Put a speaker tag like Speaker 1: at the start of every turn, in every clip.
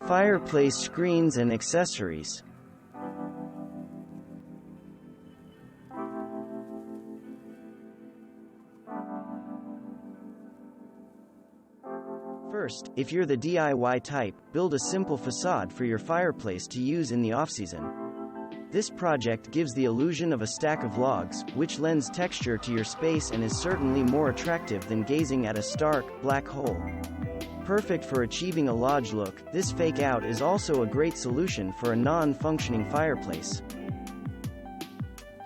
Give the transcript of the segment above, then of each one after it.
Speaker 1: Fireplace screens and accessories. First, if you're the DIY type, build a simple facade for your fireplace to use in the off-season. This project gives the illusion of a stack of logs, which lends texture to your space and is certainly more attractive than gazing at a stark, black hole. Perfect for achieving a lodge look, this fake-out is also a great solution for a non-functioning fireplace.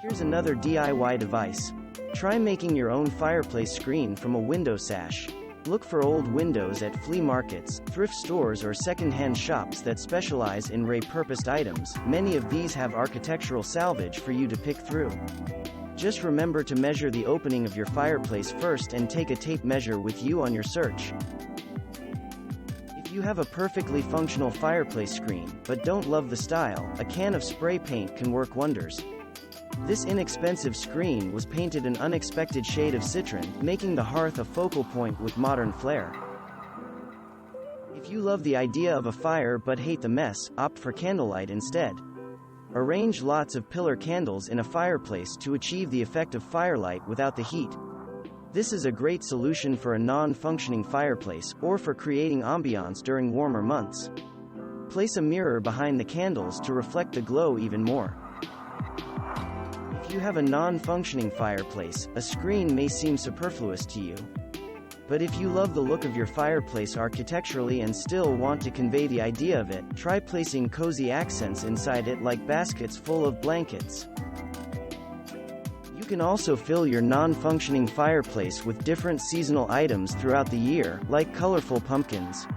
Speaker 1: Here's another DIY device. Try making your own fireplace screen from a window sash. Look for old windows at flea markets, thrift stores or second-hand shops that specialize in repurposed items. Many of these have architectural salvage for you to pick through. Just remember to measure the opening of your fireplace first and take a tape measure with you on your search. If you have a perfectly functional fireplace screen, but don't love the style, a can of spray paint can work wonders. This inexpensive screen was painted an unexpected shade of citron, making the hearth a focal point with modern flair. If you love the idea of a fire but hate the mess, opt for candlelight instead. Arrange lots of pillar candles in a fireplace to achieve the effect of firelight without the heat. This is a great solution for a non-functioning fireplace, or for creating ambiance during warmer months. Place a mirror behind the candles to reflect the glow even more. If you have a non-functioning fireplace, a screen may seem superfluous to you. But if you love the look of your fireplace architecturally and still want to convey the idea of it, try placing cozy accents inside it like baskets full of blankets. You can also fill your non-functioning fireplace with different seasonal items throughout the year, like colorful pumpkins.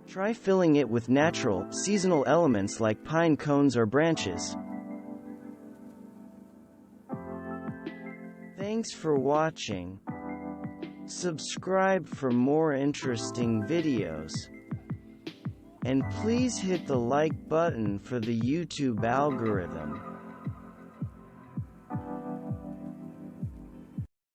Speaker 1: Try filling it with natural, seasonal elements like pine cones or branches. Thanks for watching. Subscribe for more interesting videos. And please hit the like button for the YouTube algorithm.